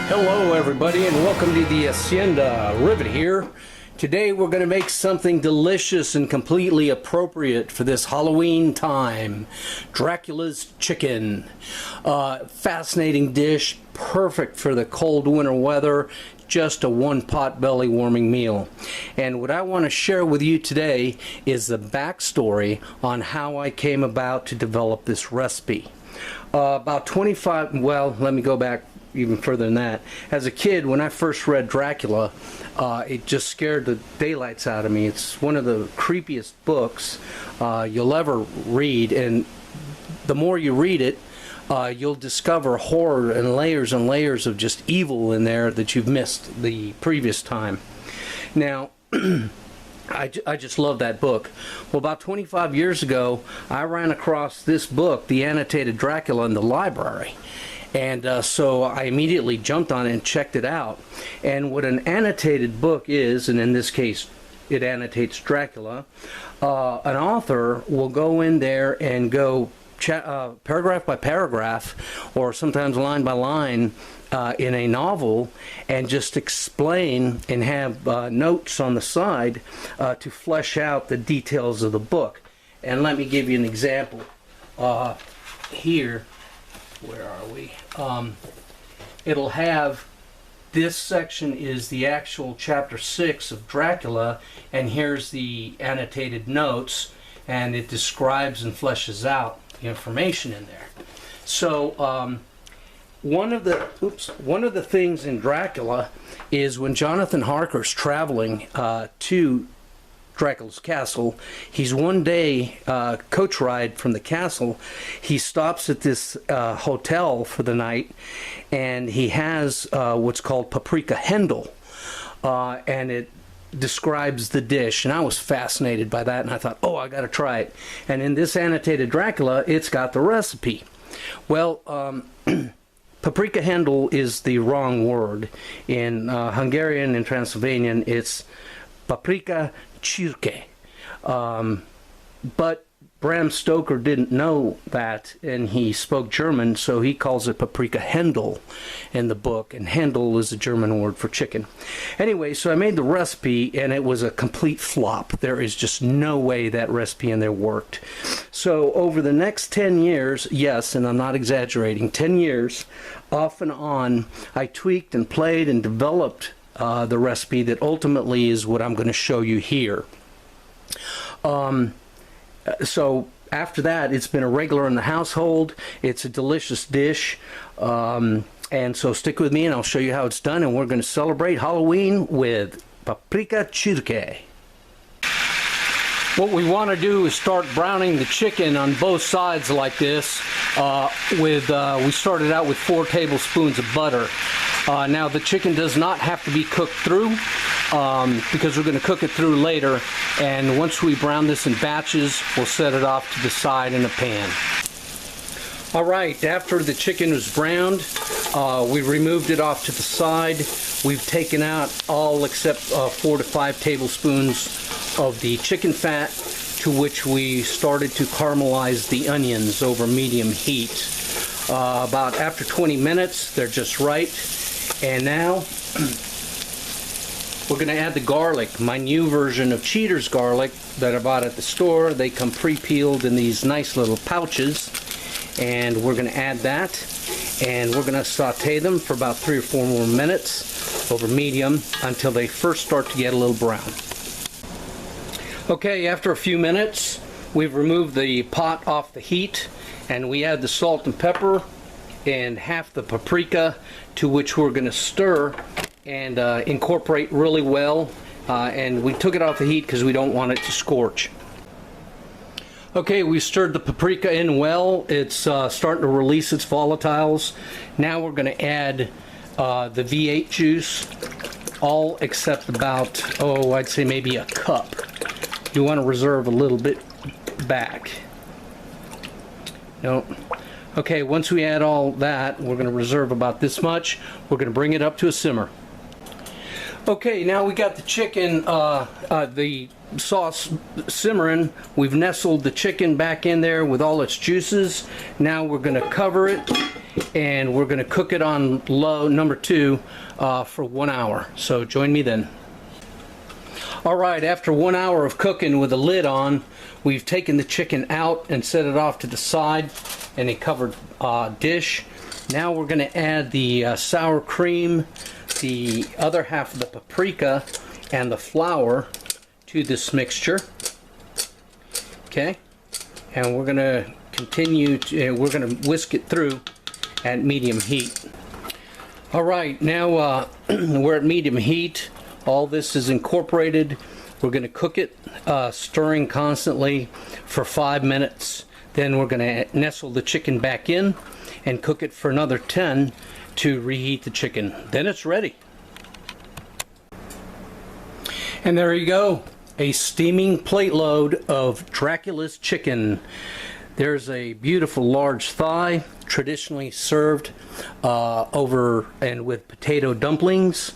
Hello everybody and welcome to the Hacienda. Rivet here. Today we're going to make something delicious and completely appropriate for this Halloween time. Dracula's chicken. Fascinating dish, perfect for the cold winter weather. Just a one-pot belly warming meal. And what I want to share with you today is the backstory on how I came about to develop this recipe. About 25, well, let me go back even further than that. As a kid, when I first read Dracula, it just scared the daylights out of me. It's one of the creepiest books you'll ever read, and the more you read it, you'll discover horror and layers of just evil in there that you've missed the previous time. Now, I just love that book. Well, about 25 years ago, I ran across this book, The Annotated Dracula, in the library. And so I immediately jumped on it and checked it out. And what an annotated book is, and in this case it annotates Dracula, an author will go in there and go paragraph by paragraph, or sometimes line by line, in a novel, and just explain and have notes on the side to flesh out the details of the book. And let me give you an example here. Where are we? It'll have, this section is the actual chapter 6 of Dracula, and here's the annotated notes, and it describes and fleshes out the information in there. So one of the things in Dracula is when Jonathan Harker's traveling to Dracula's castle, he's one day coach ride from the castle. He stops at this hotel for the night, and he has what's called paprika hendel, and it describes the dish, and I was fascinated by that, and I thought, oh, I gotta try it. And in this annotated Dracula, it's got the recipe. Well, paprika hendel is the wrong word. In Hungarian and Transylvanian, it's paprika cirke. But Bram Stoker didn't know that, and he spoke German, so he calls it paprika hendel in the book, and hendel is a German word for chicken. Anyway, so I made the recipe, and it was a complete flop. There is just no way that recipe in there worked. So over the next 10 years, yes, and I'm not exaggerating, 10 years, off and on, I tweaked and played and developed the recipe that ultimately is what I'm going to show you here. So after that, it's been a regular in the household. It's a delicious dish, and so stick with me and I'll show you how it's done, and we're going to celebrate Halloween with paprika cirke. What we want to do is start browning the chicken on both sides like this. We started out with 4 tablespoons of butter. Now the chicken does not have to be cooked through, because we're going to cook it through later, and once we brown this in batches, we'll set it off to the side in a pan. Alright, after the chicken was browned, we removed it off to the side. We've taken out all except 4 to 5 tablespoons of the chicken fat, to which we started to caramelize the onions over medium heat. About after 20 minutes, they're just right. And now we're going to add the garlic, my new version of Cheater's garlic that I bought at the store. They come pre-peeled in these nice little pouches, and we're going to add that, and we're going to saute them for about 3 or 4 more minutes over medium until they first start to get a little brown. Okay, after a few minutes, we've removed the pot off the heat, and we add the salt and pepper and half the paprika, to which we're going to stir and incorporate really well, and we took it off the heat because we don't want it to scorch. Okay, we stirred the paprika in well. It's starting to release its volatiles. Now we're going to add the V8 juice, all except about, oh, I'd say maybe a cup. You want to reserve a little bit back. No. Okay, once we add all that, we're going to reserve about this much. We're going to bring it up to a simmer. Okay, now we got the chicken, the sauce simmering. We've nestled the chicken back in there with all its juices. Now we're going to cover it and we're going to cook it on low, number 2, for 1 hour. So join me then. Alright, after 1 hour of cooking with the lid on, we've taken the chicken out and set it off to the side in a covered dish. Now we're going to add the sour cream, the other half of the paprika, and the flour to this mixture. Okay, and we're going to continue to, we're going to whisk it through at medium heat. Alright, now we're at medium heat. All this is incorporated. We're going to cook it, stirring constantly for 5 minutes. Then we're going to nestle the chicken back in and cook it for another 10 to reheat the chicken. Then it's ready. And there you go, a steaming plate load of Dracula's chicken. There's a beautiful large thigh, traditionally served over and with potato dumplings.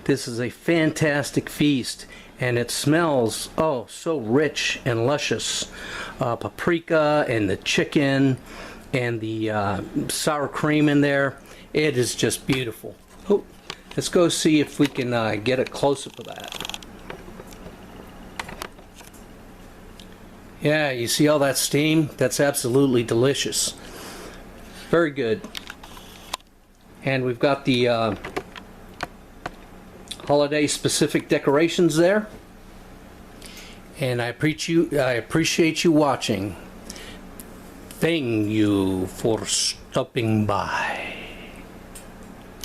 This is a fantastic feast, and it smells, oh, so rich and luscious. Paprika and the chicken and the sour cream in there. It is just beautiful. Oh, let's go see if we can get a close-up of that. Yeah, you see all that steam? That's absolutely delicious. Very good. And we've got the holiday specific decorations there. And I appreciate you watching. Thank you for stopping by.